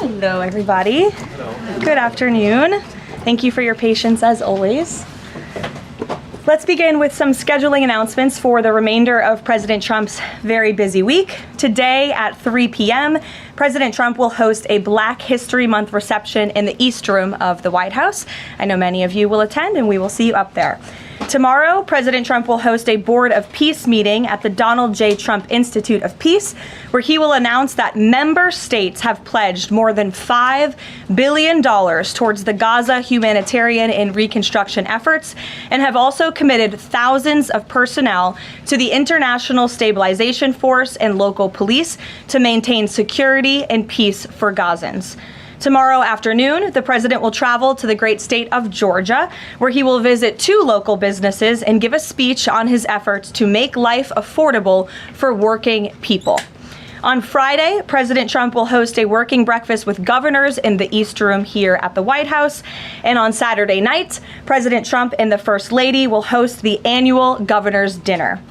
Hello, everybody. Hello. Good afternoon. Thank you for your patience as always. Let's begin with some scheduling announcements for the remainder of President Trump's very busy week. Today at 3 p.m., President Trump will host a Black History Month reception in the East Room of the White House. I know many of you will attend, and we will see you up there. Tomorrow, President Trump will host a Board of Peace meeting at the Donald J. Trump Institute of Peace, where he will announce that member states have pledged more than $5 billion towards the Gaza humanitarian and reconstruction efforts, and have also committed thousands of personnel to the International Stabilization Force and local police to maintain security and peace for Gazans. Tomorrow afternoon, the president will travel to the great state of Georgia, where he will visit 2 local businesses and give a speech on his efforts to make life affordable for working people. On Friday, President Trump will host a working breakfast with governors in the East Room here at the White House. And on Saturday night, President Trump and the First Lady will host the annual Governor's Dinner.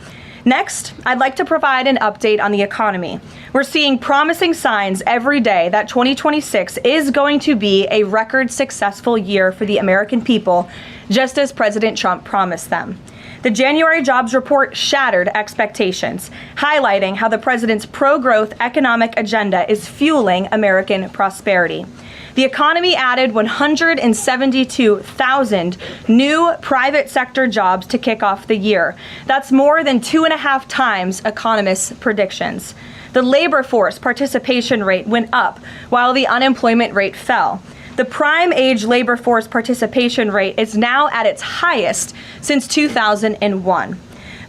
Next, I'd like to provide an update on the economy. We're seeing promising signs every day that 2026 is going to be a record successful year for the American people, just as President Trump promised them. The January jobs report shattered expectations, highlighting how the president's pro-growth economic agenda is fueling American prosperity. The economy added 172,000 new private sector jobs to kick off the year. That's more than 2.5 times economists' predictions. The labor force participation rate went up while the unemployment rate fell. The prime age labor force participation rate is now at its highest since 2001.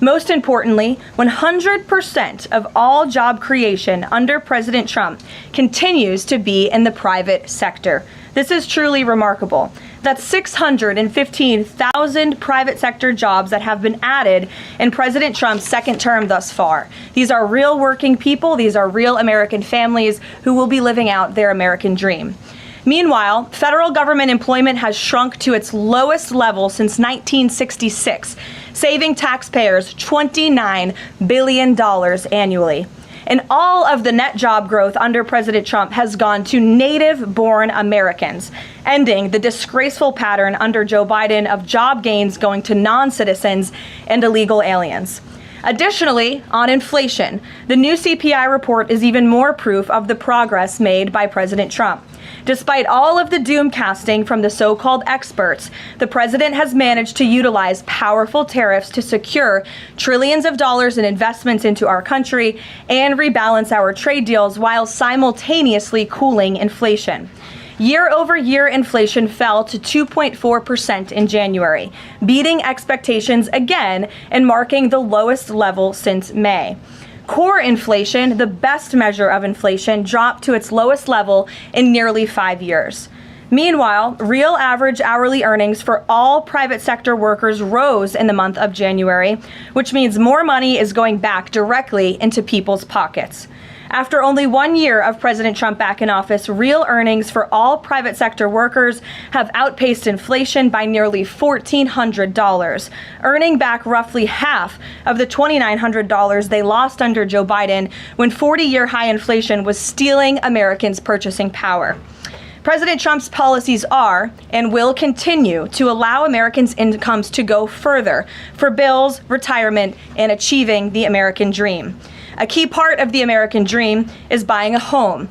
Most importantly, 100% of all job creation under President Trump continues to be in the private sector. This is truly remarkable. That's 615,000 private sector jobs that have been added in President Trump's second term thus far. These are real working people. These are real American families who will be living out their American dream. Meanwhile, federal government employment has shrunk to its lowest level since 1966, saving taxpayers $29 billion annually. And all of the net job growth under President Trump has gone to native-born Americans, ending the disgraceful pattern under Joe Biden of job gains going to non-citizens and illegal aliens. Additionally, on inflation, the new CPI report is even more proof of the progress made by President Trump. Despite all of the doom casting from the so-called experts, the president has managed to utilize powerful tariffs to secure trillions of dollars in investments into our country and rebalance our trade deals while simultaneously cooling inflation. Year-over-year inflation fell to 2.4% in January, beating expectations again and marking the lowest level since May. Core inflation, the best measure of inflation, dropped to its lowest level in nearly 5 years. Meanwhile, real average hourly earnings for all private sector workers rose in the month of January, which means more money is going back directly into people's pockets. After only 1 year of President Trump back in office, real earnings for all private sector workers have outpaced inflation by nearly $1,400, earning back roughly half of the $2,900 they lost under Joe Biden when 40-year high inflation was stealing Americans' purchasing power. President Trump's policies are and will continue to allow Americans' incomes to go further for bills, retirement, and achieving the American dream. A key part of the American dream is buying a home.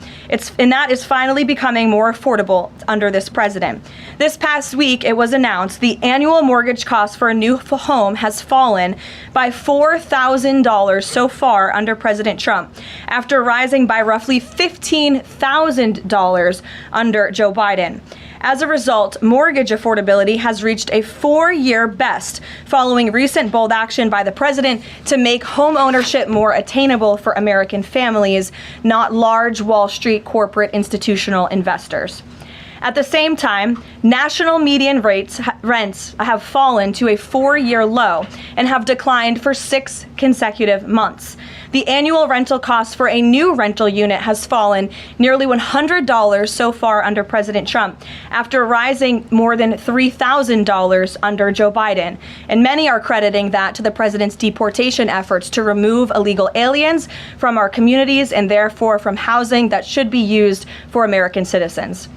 And that is finally becoming more affordable under this president. This past week, it was announced the annual mortgage cost for a new home has fallen by $4,000 so far under President Trump, after rising by roughly $15,000 under Joe Biden. As a result, mortgage affordability has reached a 4-year best following recent bold action by the president to make home ownership more attainable for American families, not large Wall Street corporate institutional investors. At the same time, national median rents have fallen to a 4-year low and have declined for 6 consecutive months. The annual rental cost for a new rental unit has fallen nearly $100 so far under President Trump, after rising more than $3,000 under Joe Biden. And many are crediting that to the president's deportation efforts to remove illegal aliens from our communities and therefore from housing that should be used for American citizens.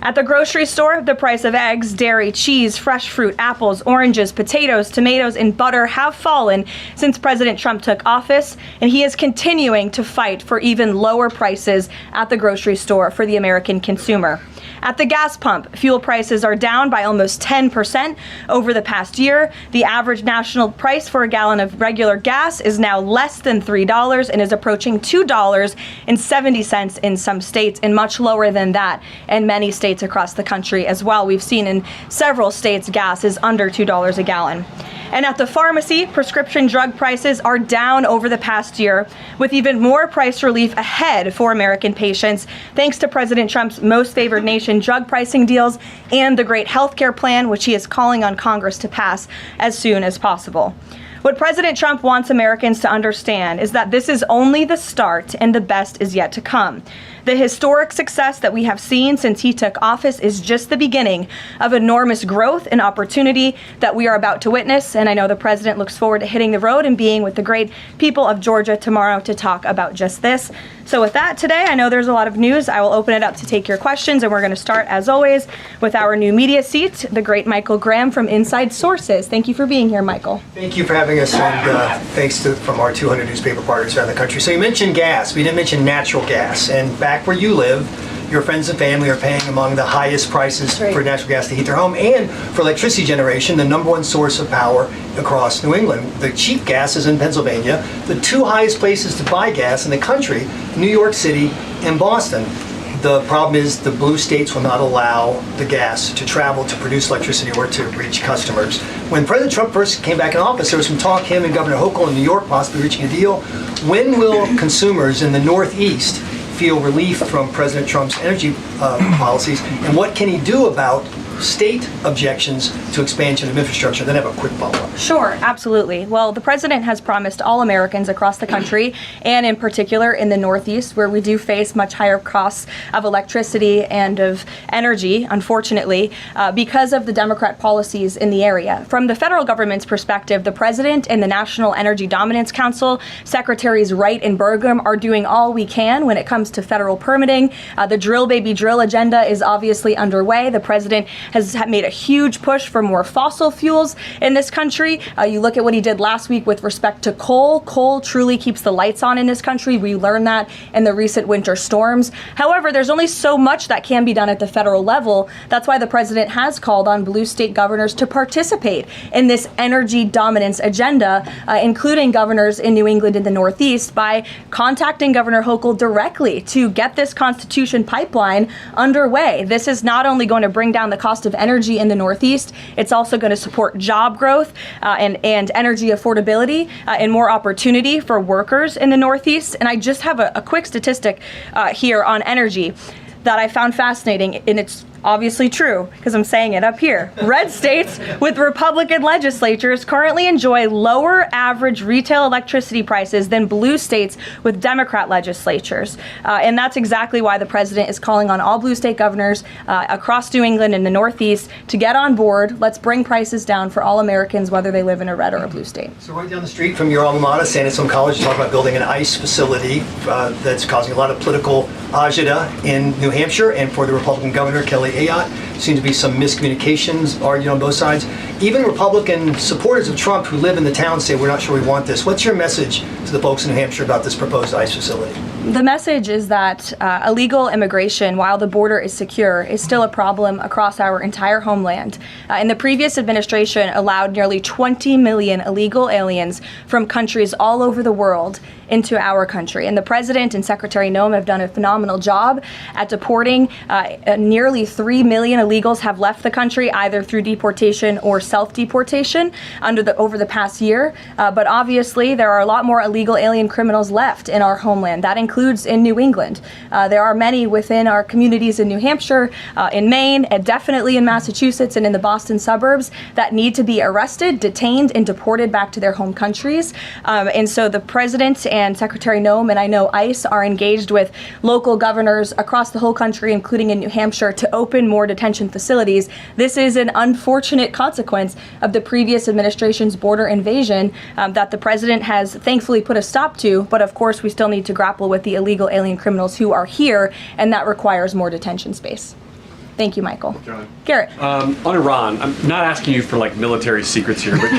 At the grocery store, the price of eggs, dairy, cheese, fresh fruit, apples, oranges, potatoes, tomatoes, and butter have fallen since President Trump took office, and he is continuing to fight for even lower prices at the grocery store for the American consumer. At the gas pump, fuel prices are down by almost 10% over the past year. The average national price for a gallon of regular gas is now less than $3 and is approaching $2.70 in some states, and much lower than that in many states across the country as well. We've seen in several states gas is under $2 a gallon. And at the pharmacy, prescription drug prices are down over the past year, with even more price relief ahead for American patients, thanks to President Trump's most favored nation drug pricing deals and the great health care plan, which he is calling on Congress to pass as soon as possible. What President Trump wants Americans to understand is that this is only the start and the best is yet to come. The historic success that we have seen since he took office is just the beginning of enormous growth and opportunity that we are about to witness. And I know the president looks forward to hitting the road and being with the great people of Georgia tomorrow to talk about just this. So with that, today, I know there's a lot of news. I will open it up to take your questions, and we're going to start, as always, with our new media seat, the great Michael Graham from Inside Sources. Thank you for being here, Michael. Thank you for having us, and thanks from our 200 newspaper partners around the country. So you mentioned gas. We didn't mention natural gas. And back where you live, your friends and family are paying among the highest prices for natural gas to heat their home, and for electricity generation, the #1 source of power across New England. The cheap gas is in Pennsylvania. The 2 highest places to buy gas in the country, New York City and Boston. The problem is the blue states will not allow the gas to travel to produce electricity or to reach customers. When President Trump first came back in office, there was some talk, him and Governor Hochul in New York possibly reaching a deal. When will consumers in the Northeast feel relief from President Trump's energy policies, and what can he do about state objections to expansion of infrastructure? Then I have a quick follow-up. Sure, absolutely. Well, the president has promised all Americans across the country, and in particular in the Northeast, where we do face much higher costs of electricity and of energy, unfortunately, because of the Democrat policies in the area. From the federal government's perspective, the president and the National Energy Dominance Council, Secretaries Wright and Burgum, are doing all we can when it comes to federal permitting. The drill baby drill agenda is obviously underway. The president has made a huge push for more fossil fuels in this country. You look at what he did last week with respect to coal. Coal truly keeps the lights on in this country. We learned that in the recent winter storms. However, there's only so much that can be done at the federal level. That's why the president has called on blue state governors to participate in this energy dominance agenda, including governors in New England and the Northeast, by contacting Governor Hochul directly to get this Constitution pipeline underway. This is not only going to bring down the cost of energy in the Northeast, it's also going to support job growth and energy affordability and more opportunity for workers in the Northeast. And I just have a quick statistic here on energy that I found fascinating, and it's obviously true because I'm saying it up here. Red states with Republican legislatures currently enjoy lower average retail electricity prices than blue states with Democrat legislatures. And that's exactly why the president is calling on all blue state governors across New England and the Northeast to get on board. Let's bring prices down for all Americans, whether they live in a red or a blue state. So right down the street from your alma mater, San Antonio College, you talk about building an ICE facility that's causing a lot of political agita in New Hampshire, and for the Republican governor, Kelly Ayotte. Seems to be some miscommunications argued on both sides. Even Republican supporters of Trump who live in the town say, we're not sure we want this. What's your message to the folks in New Hampshire about this proposed ICE facility? The message is that illegal immigration, while the border is secure, is still a problem across our entire homeland. And the previous administration allowed nearly 20 million illegal aliens from countries all over the world into our country. And the President and Secretary Noem have done a phenomenal job at deporting. Nearly 3 million illegals have left the country, either through deportation or self-deportation over the past year. But obviously, there are a lot more illegal alien criminals left in our homeland. That includes in New England. There are many within our communities in New Hampshire, in Maine, and definitely in Massachusetts and in the Boston suburbs that need to be arrested, detained, and deported back to their home countries. And so the President and Secretary Noem, and I know ICE, are engaged with local governors across the whole country, including in New Hampshire, to open more detention facilities. This is an unfortunate consequence of the previous administration's border invasion that the President has thankfully put a stop to. But of course, we still need to grapple with the illegal alien criminals who are here, and that requires more detention space. Thank you, Michael. John. Garrett. On Iran, I'm not asking you for like military secrets here, but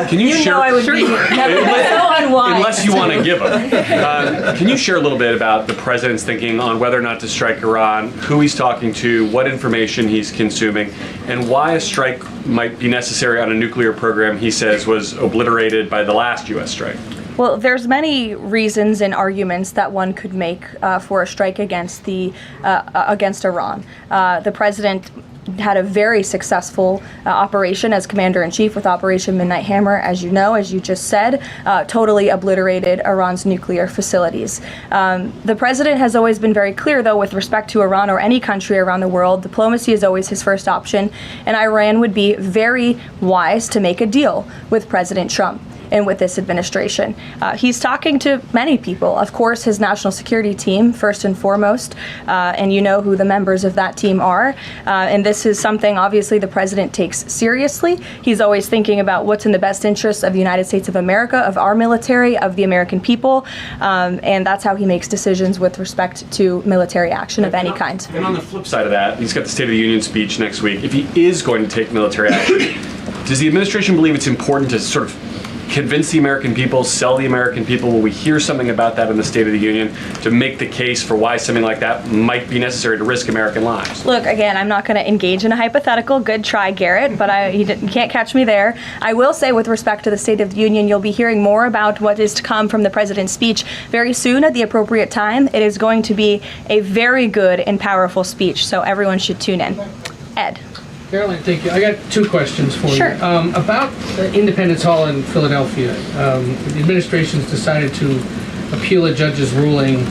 can you share? Know I would be so unwise. Unless you want to give them. Can you share a little bit about the president's thinking on whether or not to strike Iran, who he's talking to, what information he's consuming, and why a strike might be necessary on a nuclear program he says was obliterated by the last U.S. strike? Well, there's many reasons and arguments that one could make for a strike against Iran. The president had a very successful operation as commander-in-chief with Operation Midnight Hammer, as you know, as you just said, totally obliterated Iran's nuclear facilities. The president has always been very clear, though, with respect to Iran or any country around the world, diplomacy is always his first option, and Iran would be very wise to make a deal with President Trump and with this administration. He's talking to many people. Of course, his national security team, first and foremost, and you know who the members of that team are. And this is something, obviously, the president takes seriously. He's always thinking about what's in the best interest of the United States of America, of our military, of the American people. And that's how he makes decisions with respect to military action of any kind. And on the flip side of that, he's got the State of the Union speech next week. If he is going to take military action, does the administration believe it's important to sort of convince the American people, sell the American people? Will we hear something about that in the State of the Union to make the case for why something like that might be necessary to risk American lives? Look, again, I'm not going to engage in a hypothetical. Good try, Garrett, but you can't catch me there. I will say, with respect to the State of the Union, you'll be hearing more about what is to come from the president's speech very soon at the appropriate time. It is going to be a very good and powerful speech, so everyone should tune in. Ed. Karoline, thank you. I got two questions for Sure. you. About Independence Hall in Philadelphia, the administration's decided to appeal a judge's ruling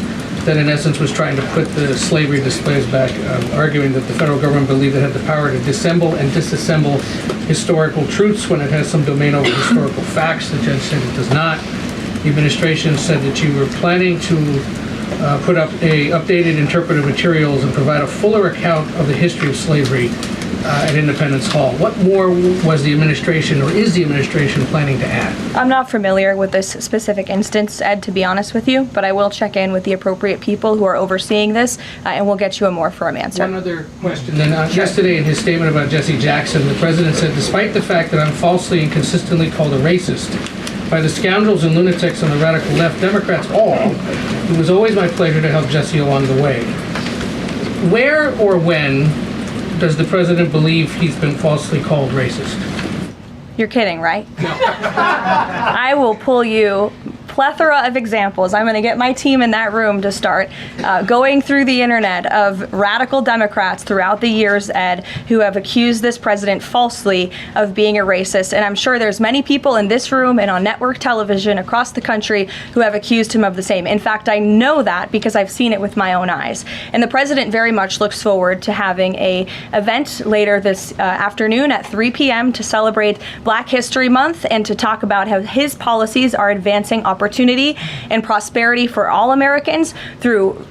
that in essence was trying to put the slavery displays back, arguing that the federal government believed it had the power to dissemble and disassemble historical truths when it has some domain over historical facts. The judge said it does not. The administration said that you were planning to put up updated interpretive materials and provide a fuller account of the history of slavery at Independence Hall. What more was the administration, or is the administration, planning to add? I'm not familiar with this specific instance, Ed, to be honest with you, but I will check in with the appropriate people who are overseeing this, and we'll get you a more firm answer. One other question then. Yesterday in his statement about Jesse Jackson, the president said, despite the fact that I'm falsely and consistently called a racist by the scoundrels and lunatics on the radical left, Democrats all, it was always my pleasure to help Jesse along the way. Where or when does the president believe he's been falsely called racist? You're kidding, right? No. I will pull you plethora of examples. I'm going to get my team in that room to start going through the internet of radical Democrats throughout the years, Ed, who have accused this president falsely of being a racist. And I'm sure there's many people in this room and on network television across the country who have accused him of the same. In fact, I know that because I've seen it with my own eyes. And the president very much looks forward to having an event later this afternoon at 3 p.m. to celebrate Black History Month and to talk about how his policies are advancing opportunity and prosperity for all Americans through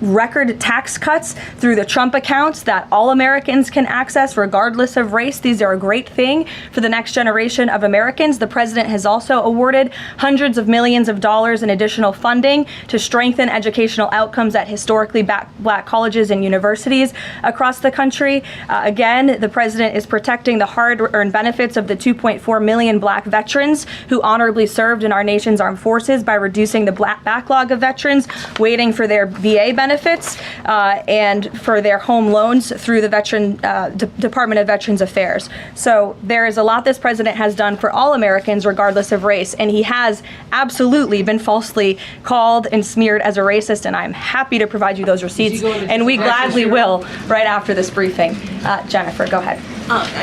record tax cuts, through the Trump accounts that all Americans can access regardless of race. These are a great thing for the next generation of Americans. The president has also awarded hundreds of millions of dollars in additional funding to strengthen educational outcomes at historically black colleges and universities across the country. Again, the president is protecting the hard-earned benefits of the 2.4 million black veterans who honorably served in our nation's armed forces forces by reducing the backlog of veterans waiting for their VA benefits and for their home loans through the Department of Veterans Affairs. So there is a lot this president has done for all Americans, regardless of race, and he has absolutely been falsely called and smeared as a racist, and I'm happy to provide you those receipts, and we gladly will right after this briefing. Jennifer, go ahead.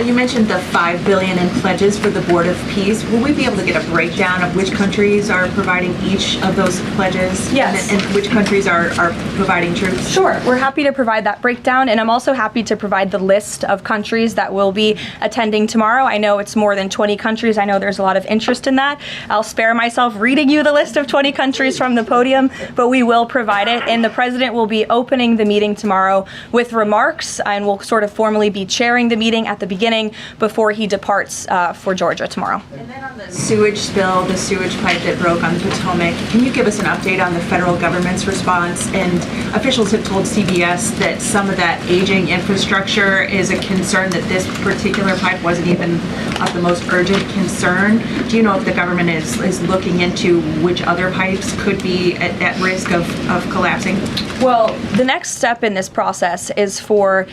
You mentioned the $5 billion in pledges for the Board of Peace. Will we be able to get a breakdown of which countries are providing each of those pledges? Yes. And which countries are providing troops? Sure. We're happy to provide that breakdown, and I'm also happy to provide the list of countries that will be attending tomorrow. I know it's more than 20 countries. I know there's a lot of interest in that. I'll spare myself reading you the list of 20 countries from the podium, but we will provide it, and the president will be opening the meeting tomorrow with remarks, and will sort of formally be chairing the meeting at the beginning before he departs for Georgia tomorrow. And then on the sewage spill, the sewage pipe that broke on the Potomac, can you give us an update on the federal government's response? And officials have told CBS that some of that aging infrastructure is a concern, that this particular pipe wasn't even of the most urgent concern. Do you know if the government is looking into which other pipes could be at risk of collapsing? Well, the next step in this process is for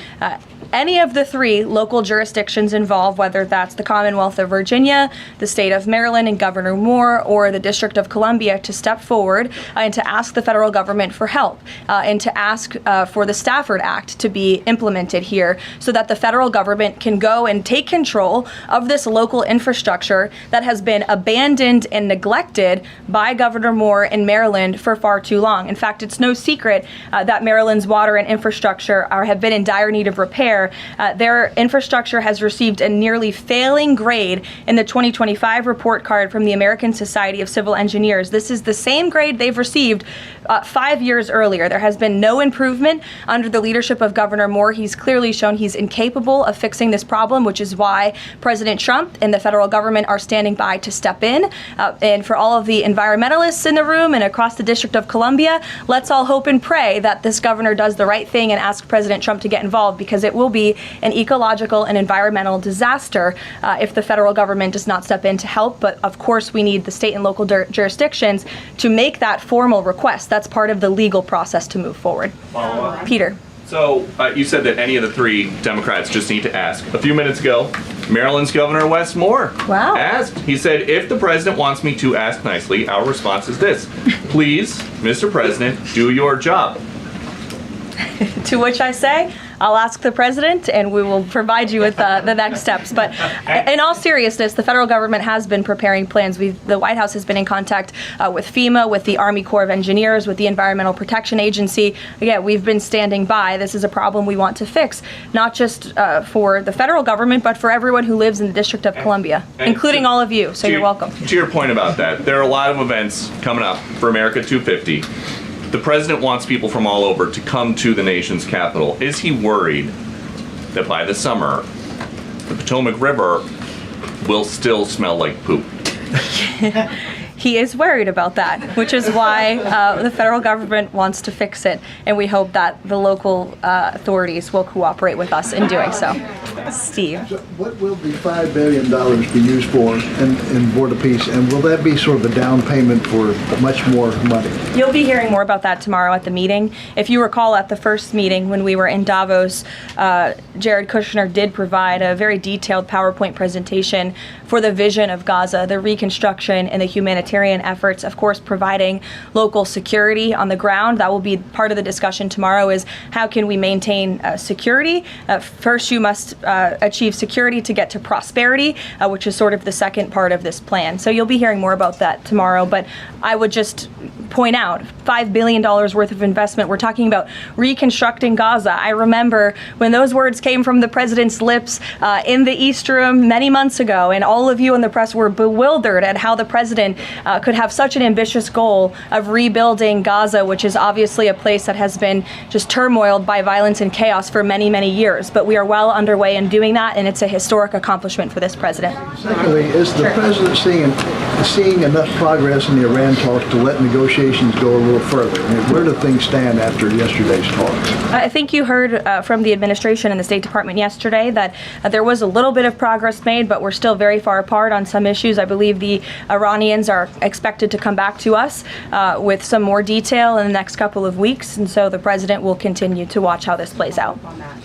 any of the 3 local jurisdictions involved, whether that's the Commonwealth of Virginia, the state of Maryland and Governor Moore, or the District of Columbia, to step forward and to ask the federal government for help and to ask for the Stafford Act to be implemented here so that the federal government can go and take control of this local infrastructure that has been abandoned and neglected by Governor Moore in Maryland for far too long. In fact, it's no secret that Maryland's water and infrastructure have been in dire need of repair. Their infrastructure has received a nearly failing grade in the 2025 report card from the American Society of Civil Engineers. This is the same grade they've received 5 years earlier. There has been no improvement under the leadership of Governor Moore. He's clearly shown he's incapable of fixing this problem, which is why President Trump and the federal government are standing by to step in. And for all of the environmentalists in the room and across the District of Columbia, let's all hope and pray that this governor does the right thing and ask President Trump to get involved, because it will be an ecological and environmental disaster if the federal government does not step in to help. But of course, we need the state and local jurisdictions to make that formal request. That's part of the legal process to move forward. Peter. So you said that any of the 3 Democrats just need to ask. A few minutes ago, Maryland's Governor Wes Moore asked. He said, if the president wants me to ask nicely, our response is this: please, Mr. President, do your job. To which I say, I'll ask the president and we will provide you with the next steps. But in all seriousness, the federal government has been preparing plans. The White House has been in contact with FEMA, with the Army Corps of Engineers, with the Environmental Protection Agency. Again, we've been standing by. This is a problem we want to fix, not just for the federal government, but for everyone who lives in the District of Columbia, including all of you. So you're welcome. To your point about that, there are a lot of events coming up for America 250. The president wants people from all over to come to the nation's capital. Is he worried that by the summer, the Potomac River will still smell like poop? He is worried about that, which is why the federal government wants to fix it, and we hope that the local authorities will cooperate with us in doing so. Steve. So what will the $5 billion be used for in Board of Peace, and will that be sort of a down payment for much more money? You'll be hearing more about that tomorrow at the meeting. If you recall, at the first meeting when we were in Davos, Jared Kushner did provide a very detailed PowerPoint presentation for the vision of Gaza, the reconstruction and the humanitarian efforts, of course, providing local security on the ground. That will be part of the discussion tomorrow, is how can we maintain security? First, you must achieve security to get to prosperity, which is sort of the second part of this plan. So you'll be hearing more about that tomorrow, but I would just point out $5 billion worth of investment. We're talking about reconstructing Gaza. I remember when those words came from the president's lips in the East Room many months ago, and all of you in the press were bewildered at how the president could have such an ambitious goal of rebuilding Gaza, which is obviously a place that has been just turmoiled by violence and chaos for many, many years. But we are well underway in doing that, and it's a historic accomplishment for this president. Secondly, is the president seeing enough progress in the Iran talks to let negotiations go a little further? I mean, where do things stand after yesterday's talks? I think you heard from the administration and the State Department yesterday that there was a little bit of progress made, but we're still very far apart on some issues. I believe the Iranians are are expected to come back to us with some more detail in the next couple of weeks, and so the president will continue to watch how this plays out.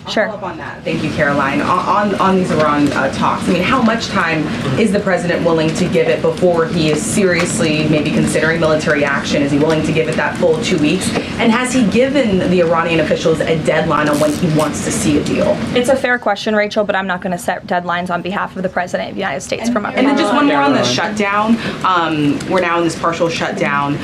Sure. I'll follow up on that. Thank you, Caroline. On these Iran talks, I mean, how much time is the president willing to give it before he is seriously maybe considering military action? Is he willing to give it that full 2 weeks? And has he given the Iranian officials a deadline on when he wants to see a deal? It's a fair question, Rachel, but I'm not going to set deadlines on behalf of the President of the United States from up here. And then just one more on the shutdown. We're now in this partial shutdown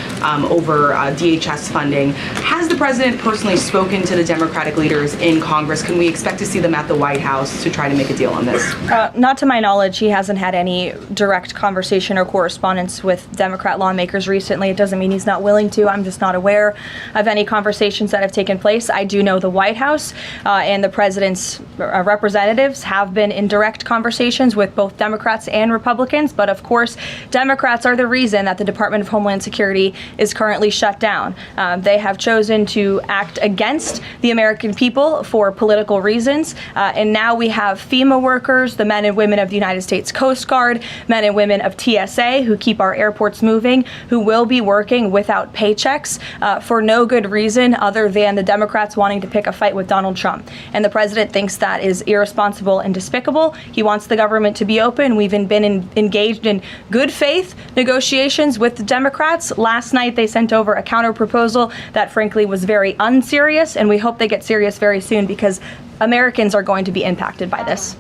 over DHS funding. Has the president personally spoken to the Democratic leaders in Congress? Can we expect to see them at the White House to try to make a deal on this? Not to my knowledge, he hasn't had any direct conversation or correspondence with Democrat lawmakers recently. It doesn't mean he's not willing to. I'm just not aware of any conversations that have taken place. I do know the White House and the president's representatives have been in direct conversations with both Democrats and Republicans, but of course, Democrats are the reason that the Department of Homeland Security is currently shut down. They have chosen to act against the American people for political reasons, and now we have FEMA workers, the men and women of the United States Coast Guard, men and women of TSA who keep our airports moving, who will be working without paychecks for no good reason other than the Democrats wanting to pick a fight with Donald Trump. And the president thinks that is irresponsible and despicable. He wants the government to be open. We've been engaged in good faith negotiations with the Democrats. Last night they sent over a counter proposal that frankly was very unserious, and we hope they get serious very soon because Americans are going to be impacted by this.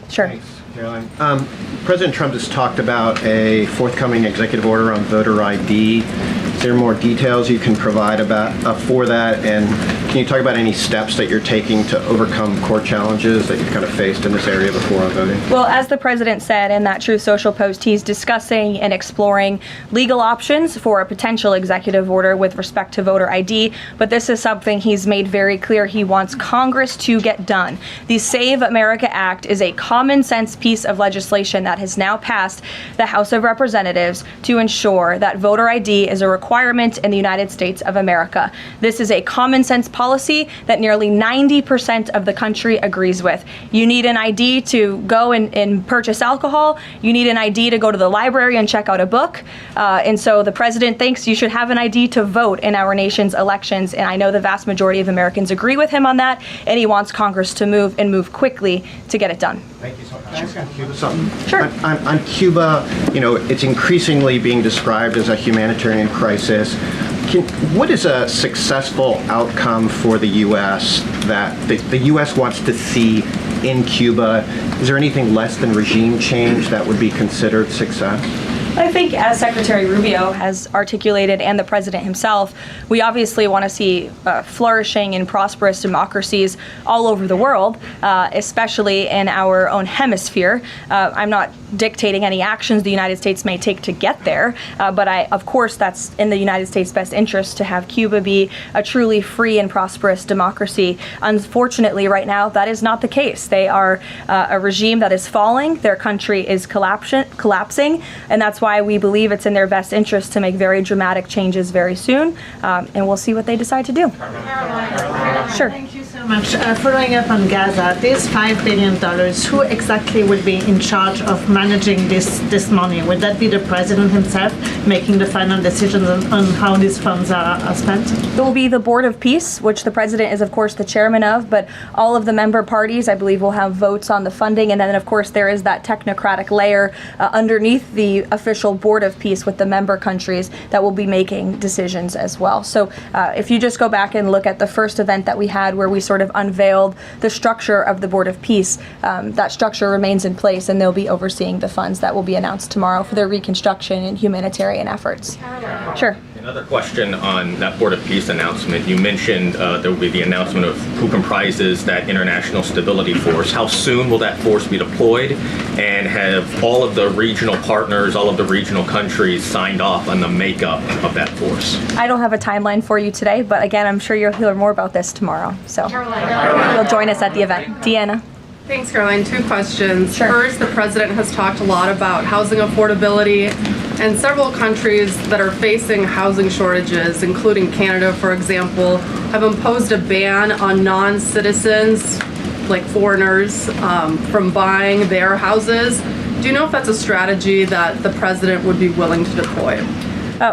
Sure. Thanks, Caroline. President Trump has talked about a forthcoming executive order on voter ID. Is there more details you can provide about for that? And can you talk about any steps that you're taking to overcome court challenges that you've kind of faced in this area before on voting? Well, as the president said in that Truth Social post, he's discussing and exploring legal options for a potential executive order with respect to voter ID, but this is something he's made very clear he wants Congress to get done. The Save America Act is a common sense piece of legislation that has now passed the House of Representatives to ensure that voter ID is a requirement in the United States of America. This is a common sense policy that nearly 90% of the country agrees with. You need an ID to go and purchase alcohol. You need an ID to go to the library and check out a book. And so the president thinks you should have an ID to vote in our nation's elections. And I know the vast majority of Americans agree with him on that. And he wants Congress to move quickly to get it done. Thank you so much. Cuba, something? Sure. On Cuba, you know, it's increasingly being described as a humanitarian crisis. What is a successful outcome for the U.S. that the U.S. wants to see in Cuba? Is there anything less than regime change that would be considered success? I think, as Secretary Rubio has articulated and the president himself, we obviously want to see flourishing and prosperous democracies all over the world, especially in our own hemisphere. I'm not dictating any actions the United States may take to get there, but of course that's in the United States' best interest to have Cuba be a truly free and prosperous democracy. Unfortunately, right now, that is not the case. They are a regime that is falling. Their country is collapsing, and that's why we believe it's in their best interest to make very dramatic changes very soon, and we'll see what they decide to do. Sure. Thank you so much. Following up on Gaza, this $5 billion, who exactly will be in charge of managing this money? Would that be the president himself making the final decisions on how these funds are spent? It will be the Board of Peace, which the president is, of course, the chairman of, but all of the member parties, I believe, will have votes on the funding, and then, of course, there is that technocratic layer underneath the official Board of Peace with the member countries that will be making decisions as well. So if you just go back and look at the first event that we had where we sort of unveiled the structure of the Board of Peace, that structure remains in place, and they'll be overseeing the funds that will be announced tomorrow for their reconstruction and humanitarian efforts. Sure. Another question on that Board of Peace announcement. You mentioned there will be the announcement of who comprises that International Stability Force. How soon will that force be deployed? And have all of the regional partners, all of the regional countries signed off on the makeup of that force? I don't have a timeline for you today, but again, I'm sure you'll hear more about this tomorrow. So you'll join us at the event. Deanna. Thanks, Caroline. 2 questions. Sure. First, the president has talked a lot about housing affordability, and several countries that are facing housing shortages, including Canada, for example, have imposed a ban on non-citizens, like foreigners, from buying their houses. Do you know if that's a strategy that the president would be willing to deploy?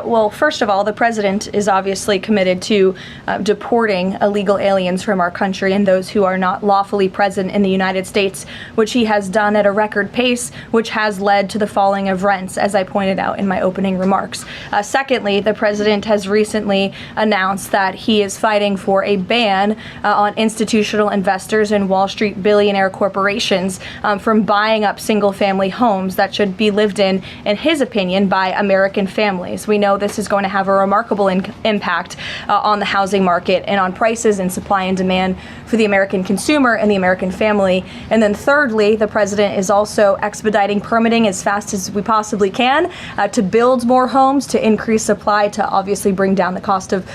Well, first of all, the president is obviously committed to deporting illegal aliens from our country and those who are not lawfully present in the United States, which he has done at a record pace, which has led to the falling of rents, as I pointed out in my opening remarks. Secondly, the president has recently announced that he is fighting for a ban on institutional investors and Wall Street billionaire corporations from buying up single-family homes that should be lived in his opinion, by American families. We know this is going to have a remarkable impact on the housing market and on prices and supply and demand for the American consumer and the American family. And then thirdly, the president is also expediting permitting as fast as we possibly can to build more homes, to increase supply, to obviously bring down the cost of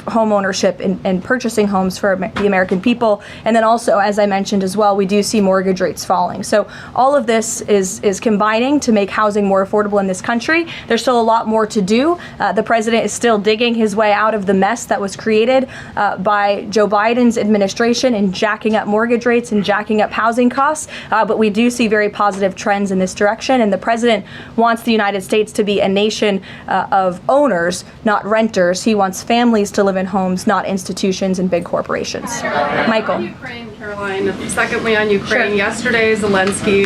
home ownership and purchasing homes for the American people. And then also, as I mentioned as well, we do see mortgage rates falling. So all of this is combining to make housing more affordable in this country. There's still a lot more to do. The president is still digging his way out of the mess that was created by Joe Biden's administration in jacking up mortgage rates and jacking up housing costs. But we do see very positive trends in this direction. And the president wants the United States to be a nation of owners, not renters. He wants families to live in homes, not institutions and big corporations. Michael. Ukraine, Caroline. Secondly, on Ukraine, yesterday Zelensky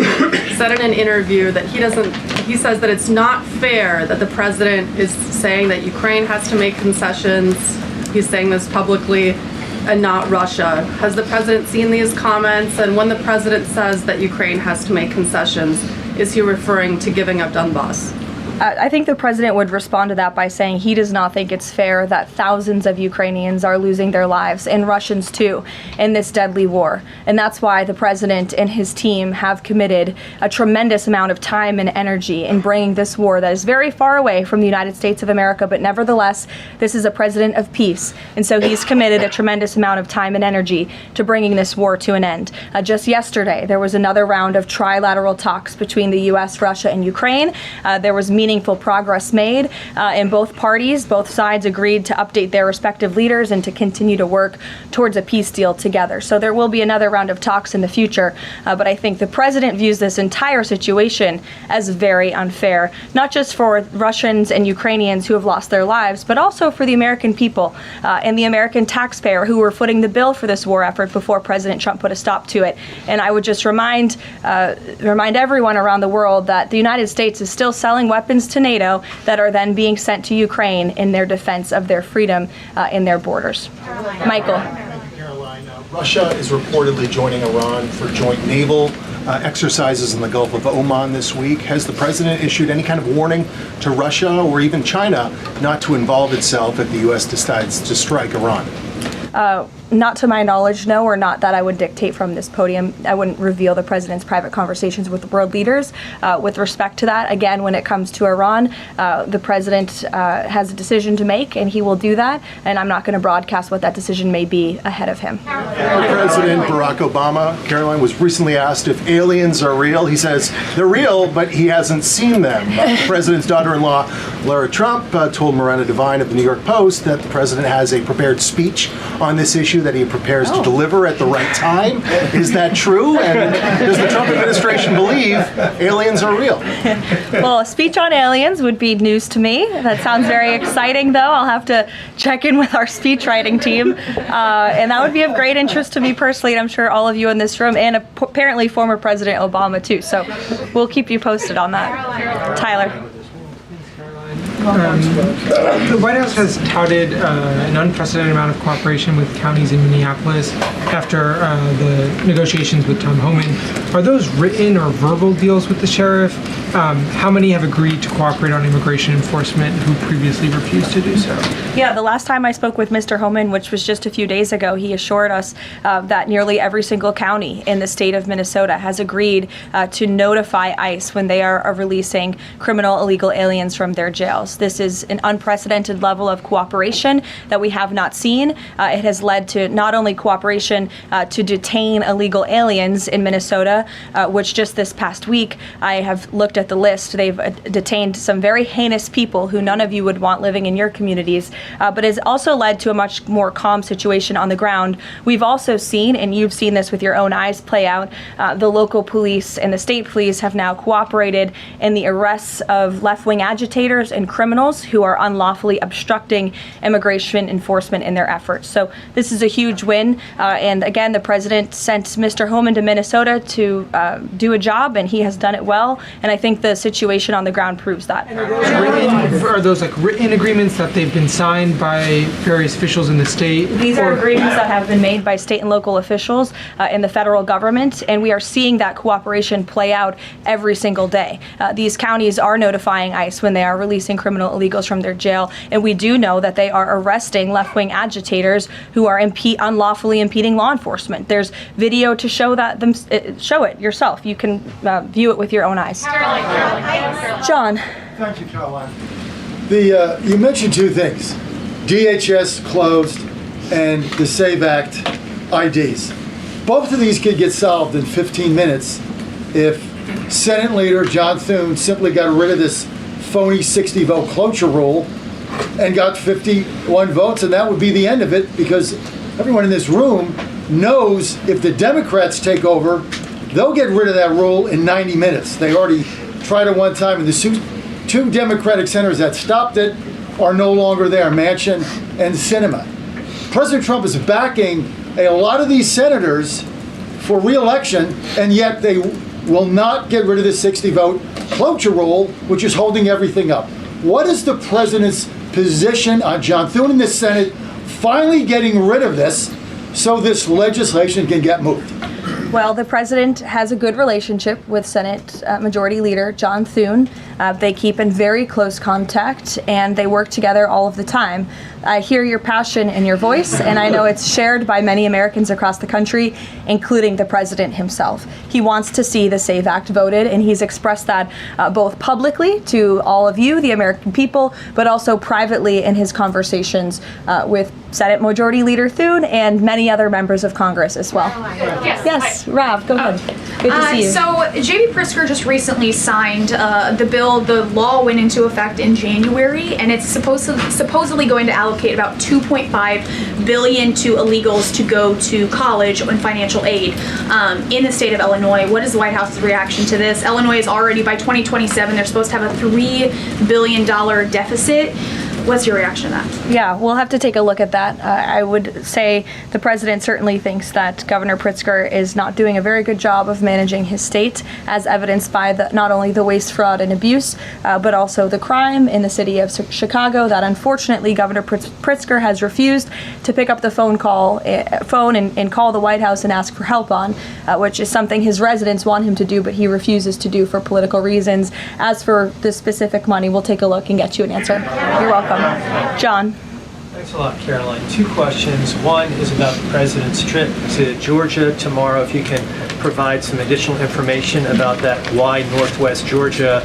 said in an interview that he says that it's not fair that the president is saying that Ukraine has to make concessions. He's saying this publicly, and not Russia. Has the president seen these comments? And when the president says that Ukraine has to make concessions, is he referring to giving up Donbass? I think the president would respond to that by saying he does not think it's fair that thousands of Ukrainians are losing their lives, and Russians too, in this deadly war. And that's why the president and his team have committed a tremendous amount of time and energy in bringing this war that is very far away from the United States of America, but nevertheless, this is a president of peace. And so he's committed a tremendous amount of time and energy to bringing this war to an end. Just yesterday, there was another round of trilateral talks between the U.S., Russia, and Ukraine. There was meaningful progress made in both parties. Both sides agreed to update their respective leaders and to continue to work towards a peace deal together. So there will be another round of talks in the future, but I think the president views this entire situation as very unfair, not just for Russians and Ukrainians who have lost their lives, but also for the American people and the American taxpayer who were footing the bill for this war effort before President Trump put a stop to it. And I would just remind everyone around the world that the United States is still selling weapons to NATO that are then being sent to Ukraine in their defense of their freedom in their borders. Michael. Caroline, Russia is reportedly joining Iran for joint naval exercises in the Gulf of Oman this week. Has the president issued any kind of warning to Russia or even China not to involve itself if the U.S. decides to strike Iran? Not to my knowledge, no, or not that I would dictate from this podium. I wouldn't reveal the president's private conversations with world leaders. With respect to that, again, when it comes to Iran, the president has a decision to make, and he will do that, and I'm not going to broadcast what that decision may be ahead of him. President Barack Obama, Caroline, was recently asked if aliens are real. He says they're real, but he hasn't seen them. The president's daughter-in-law, Lara Trump, told Miranda Devine of the New York Post that the president has a prepared speech on this issue that he prepares to deliver at the right time. Is that true? And does the Trump administration believe aliens are real? Well, a speech on aliens would be news to me. That sounds very exciting, though. I'll have to check in with our speech writing team. And that would be of great interest to me personally, and I'm sure all of you in this room, and apparently former President Obama, too. So we'll keep you posted on that. Tyler. The White House has touted an unprecedented amount of cooperation with counties in Minneapolis after the negotiations with Tom Homan. Are those written or verbal deals with the sheriff? How many have agreed to cooperate on immigration enforcement who previously refused to do so? Yeah, the last time I spoke with Mr. Homan, which was just a few days ago, he assured us that nearly every single county in the state of Minnesota has agreed to notify ICE when they are releasing criminal illegal aliens from their jails. This is an unprecedented level of cooperation that we have not seen. It has led to not only cooperation to detain illegal aliens in Minnesota, which just this past week, I have looked at the list. They've detained some very heinous people who none of you would want living in your communities, but has also led to a much more calm situation on the ground. We've also seen, and you've seen this with your own eyes play out, the local police and the state police have now cooperated in the arrests of left-wing agitators and criminals who are unlawfully obstructing immigration enforcement in their efforts. So this is a huge win. And again, the president sent Mr. Homan to Minnesota to do a job, and he has done it well. And I think the situation on the ground proves that. Are those like written agreements that they've been signed by various officials in the state? These are agreements that have been made by state and local officials in the federal government, and we are seeing that cooperation play out every single day. These counties are notifying ICE when they are releasing criminal illegals from their jail, and we do know that they are arresting left-wing agitators who are unlawfully impeding law enforcement. There's video to show that. Show it yourself. You can view it with your own eyes. John. Thank you, Caroline. You mentioned two things: DHS closed and the SAVE Act IDs. Both of these could get solved in 15 minutes if Senate Leader John Thune simply got rid of this phony 60-vote cloture rule and got 51 votes, and that would be the end of it, because everyone in this room knows if the Democrats take over, they'll get rid of that rule in 90 minutes. They already tried it one time, and the two Democratic senators that stopped it are no longer there, Manchin and Sinema. President Trump is backing a lot of these senators for re-election, and yet they will not get rid of the 60-vote cloture rule, which is holding everything up. What is the president's position on John Thune in the Senate finally getting rid of this so this legislation can get moved? Well, the president has a good relationship with Senate Majority Leader John Thune. They keep in very close contact, and they work together all of the time. I hear your passion in your voice, and I know it's shared by many Americans across the country, including the president himself. He wants to see the SAVE Act voted, and he's expressed that both publicly to all of you, the American people, but also privately in his conversations with Senate Majority Leader Thune and many other members of Congress as well. Yes, Rav, go ahead. Good to see you. So J.B. Pritzker just recently signed the bill. The law went into effect in January, and it's supposedly going to allocate about $2.5 billion to illegals to go to college and financial aid in the state of Illinois. What is the White House's reaction to this? Illinois is already, by 2027, they're supposed to have a $3 billion deficit. What's your reaction to that? Yeah, we'll have to take a look at that. I would say the president certainly thinks that Governor Pritzker is not doing a very good job of managing his state, as evidenced by not only the waste, fraud, and abuse, but also the crime in the city of Chicago that unfortunately Governor Pritzker has refused to pick up the phone and call the White House and ask for help on, which is something his residents want him to do, but he refuses to do for political reasons. As for the specific money, we'll take a look and get you an answer. You're welcome. John. Thanks a lot, Caroline. Two questions. One is about the president's trip to Georgia tomorrow. If you can provide some additional information about that, why Northwest Georgia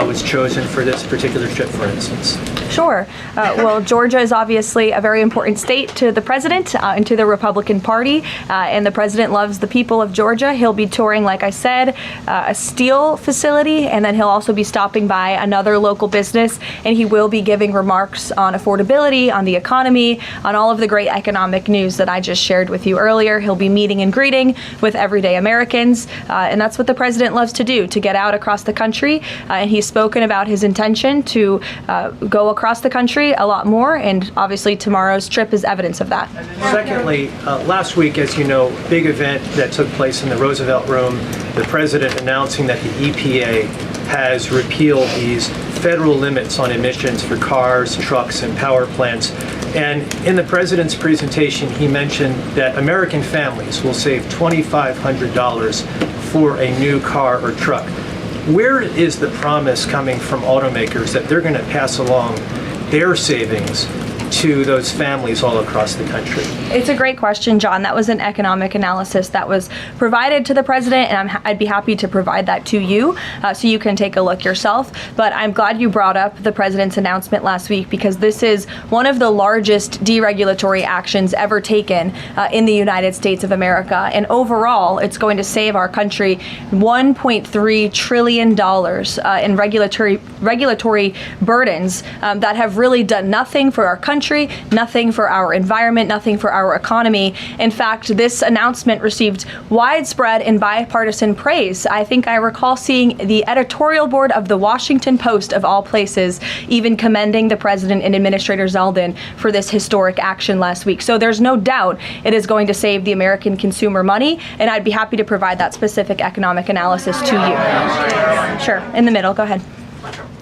was chosen for this particular trip, for instance. Sure. Well, Georgia is obviously a very important state to the president and to the Republican Party, and the president loves the people of Georgia. He'll be touring, like I said, a steel facility, and then he'll also be stopping by another local business, and he will be giving remarks on affordability, on the economy, on all of the great economic news that I just shared with you earlier. He'll be meeting and greeting with everyday Americans, and that's what the president loves to do, to get out across the country, and he's spoken about his intention to go across the country a lot more, and obviously tomorrow's trip is evidence of that. Secondly, last week, as you know, big event that took place in the Roosevelt Room, the president announcing that the EPA has repealed these federal limits on emissions for cars, trucks, and power plants. And in the president's presentation, he mentioned that American families will save $2,500 for a new car or truck. Where is the promise coming from automakers that they're going to pass along their savings to those families all across the country? It's a great question, John. That was an economic analysis that was provided to the president, and I'd be happy to provide that to you so you can take a look yourself. But I'm glad you brought up the president's announcement last week, because this is one of the largest deregulatory actions ever taken in the United States of America. And overall, it's going to save our country $1.3 trillion in regulatory burdens that have really done nothing for our country country, nothing for our environment, nothing for our economy. In fact, this announcement received widespread and bipartisan praise. I think I recall seeing the editorial board of the Washington Post, of all places, even commending the president and Administrator Zeldin for this historic action last week. So there's no doubt it is going to save the American consumer money, and I'd be happy to provide that specific economic analysis to you. Sure, in the middle, go ahead.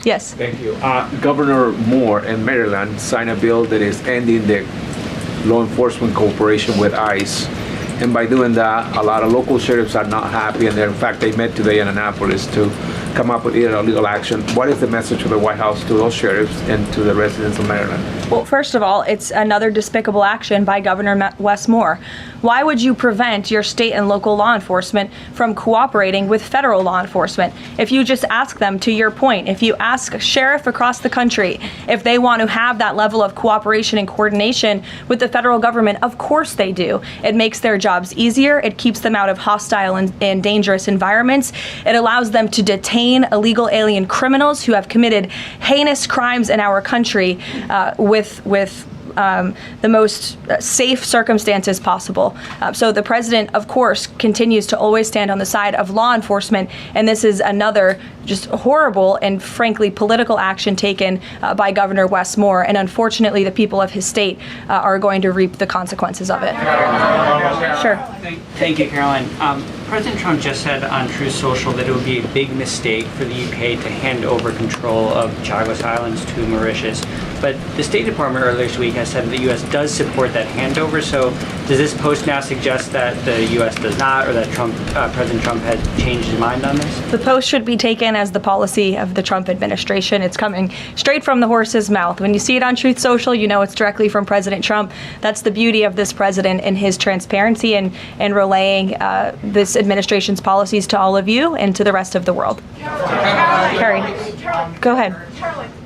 Yes. Thank you. Governor Moore in Maryland signed a bill that is ending the law enforcement cooperation with ICE. And by doing that, a lot of local sheriffs are not happy, and in fact, they met today in Annapolis to come up with legal action. What is the message of the White House to those sheriffs and to the residents of Maryland? Well, first of all, it's another despicable action by Governor Wes Moore. Why would you prevent your state and local law enforcement from cooperating with federal law enforcement? If you just ask them, to your point, if you ask a sheriff across the country if they want to have that level of cooperation and coordination with the federal government, of course they do. It makes their jobs easier. It keeps them out of hostile and dangerous environments. It allows them to detain illegal alien criminals who have committed heinous crimes in our country with the most safe circumstances possible. So the president, of course, continues to always stand on the side of law enforcement, and this is another just horrible and frankly political action taken by Governor Wes Moore, and unfortunately the people of his state are going to reap the consequences of it. Sure. Thank you, Caroline. President Trump just said on Truth Social that it would be a big mistake for the UK to hand over control of Chagos Islands to Mauritius. But the State Department earlier this week has said that the U.S. does support that handover. So does this post now suggest that the U.S. does not, or that President Trump has changed his mind on this? The post should be taken as the policy of the Trump administration. It's coming straight from the horse's mouth. When you see it on Truth Social, you know it's directly from President Trump. That's the beauty of this president and his transparency and relaying this administration's policies to all of you and to the rest of the world. Carrie, go ahead.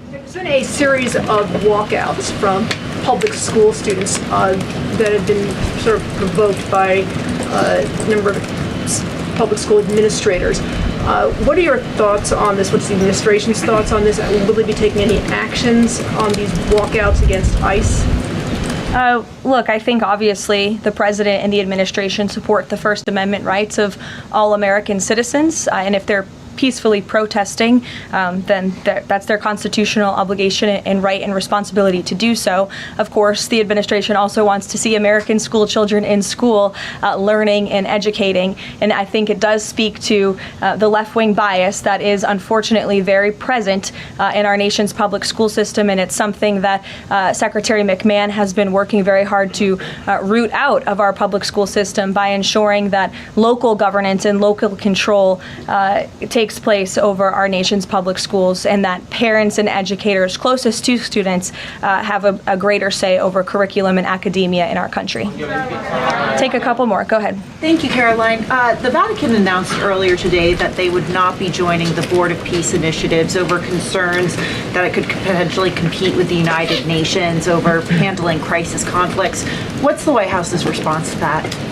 There's been a series of walkouts from public school students that have been sort of provoked by a number of public school administrators. What are your thoughts on this? What's the administration's thoughts on this? Will they be taking any actions on these walkouts against ICE? Look, I think obviously the president and the administration support the First Amendment rights of all American citizens, and if they're peacefully protesting, then that's their constitutional obligation and right and responsibility to do so. Of course, the administration also wants to see American school children in school learning and educating, and I think it does speak to the left-wing bias that is unfortunately very present in our nation's public school system, and it's something that Secretary McMahon has been working very hard to root out of our public school system by ensuring that local governance and local control takes place over our nation's public schools, and that parents and educators closest to students have a greater say over curriculum and academia in our country. Take a couple more. Go ahead. Thank you, Caroline. The Vatican announced earlier today that they would not be joining the Board of Peace initiatives over concerns that it could potentially compete with the United Nations over handling crisis conflicts. What's the White House's response to that?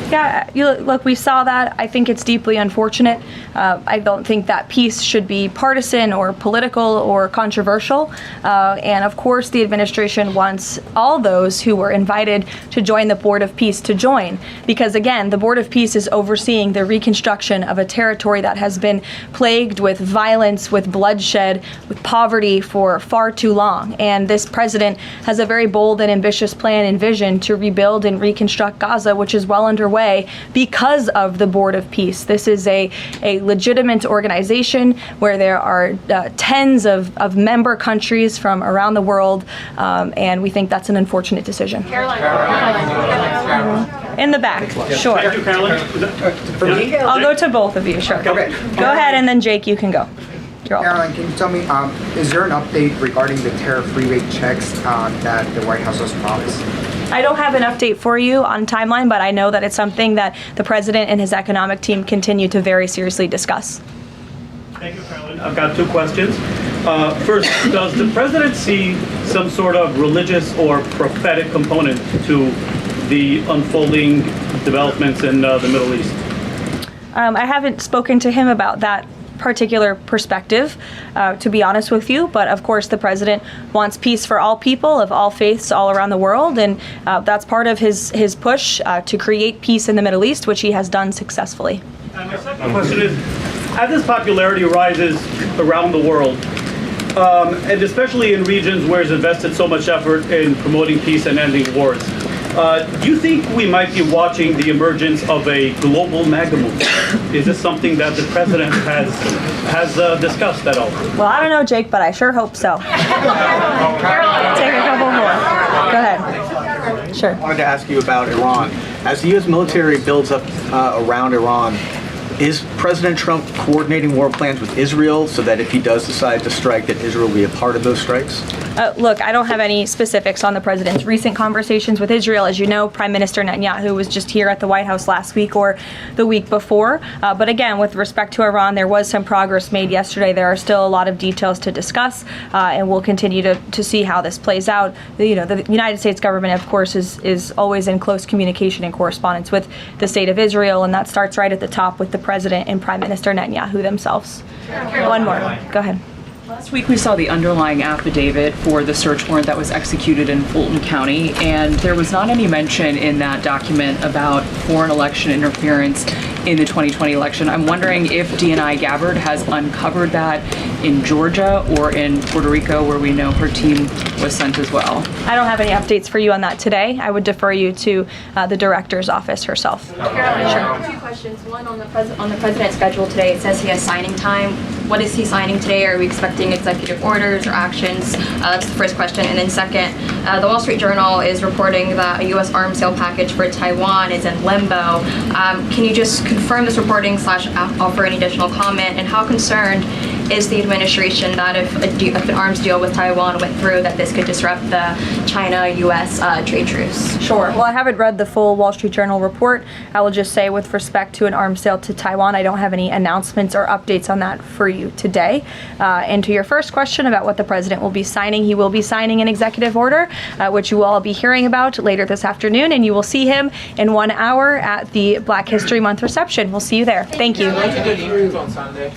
Yeah, look, we saw that. I think it's deeply unfortunate. I don't think that peace should be partisan or political or controversial. And of course, the administration wants all those who were invited to join the Board of Peace to join. Because again, the Board of Peace is overseeing the reconstruction of a territory that has been plagued with violence, with bloodshed, with poverty for far too long. And this president has a very bold and ambitious plan and vision to rebuild and reconstruct Gaza, which is well underway because of the Board of Peace. This is a legitimate organization where there are tens of member countries from around the world, and we think that's an unfortunate decision. In the back, sure. Thank you, Caroline. For me? I'll go to both of you, sure. Okay. Go ahead, and then Jake, you can go. Caroline, can you tell me, is there an update regarding the tariff rebate checks that the White House has promised? I don't have an update for you on timeline, but I know that it's something that the president and his economic team continue to very seriously discuss. Thank you, Caroline. I've got two questions. First, does the president see some sort of religious or prophetic component to the unfolding developments in the Middle East? I haven't spoken to him about that particular perspective, to be honest with you. But of course, the president wants peace for all people of all faiths all around the world, and that's part of his push to create peace in the Middle East, which he has done successfully. And my second question is, as his popularity rises around the world, and especially in regions where he's invested so much effort in promoting peace and ending wars, do you think we might be watching the emergence of a global MAGA movement? Is this something that the president has discussed at all? Well, I don't know, Jake, but I sure hope so. Take a couple more. Go ahead. Sure. I wanted to ask you about Iran. As the U.S. military builds up around Iran, is President Trump coordinating war plans with Israel so that if he does decide to strike, that Israel will be a part of those strikes? Look, I don't have any specifics on the president's recent conversations with Israel. As you know, Prime Minister Netanyahu was just here at the White House last week or the week before. But again, with respect to Iran, there was some progress made yesterday. There are still a lot of details to discuss, and we'll continue to see how this plays out. The United States government, of course, is always in close communication and correspondence with the state of Israel, and that starts right at the top with the president and Prime Minister Netanyahu themselves. One more. Go ahead. Last week we saw the underlying affidavit for the search warrant that was executed in Fulton County, and there was not any mention in that document about foreign election interference in the 2020 election. I'm wondering if DNI Gabbard has uncovered that in Georgia or in Puerto Rico, where we know her team was sent as well. I don't have any updates for you on that today. I would defer you to the director's office herself. Caroline, two questions. One, on the president's schedule today, it says he has signing time. What is he signing today? Are we expecting executive orders or actions? That's the first question. And then second, the Wall Street Journal is reporting that a U.S. arms sale package for Taiwan is in limbo. Can you just confirm this reporting / offer any additional comment? And how concerned is the administration that if an arms deal with Taiwan went through, that this could disrupt the China-U.S. trade truce? Sure. Well, I haven't read the full Wall Street Journal report. I will just say, with respect to an arms sale to Taiwan, I don't have any announcements or updates on that for you today. And to your first question about what the president will be signing, he will be signing an executive order, which you will all be hearing about later this afternoon, and you will see him in 1 hour at the Black History Month reception. We'll see you there. Thank you. On Sunday.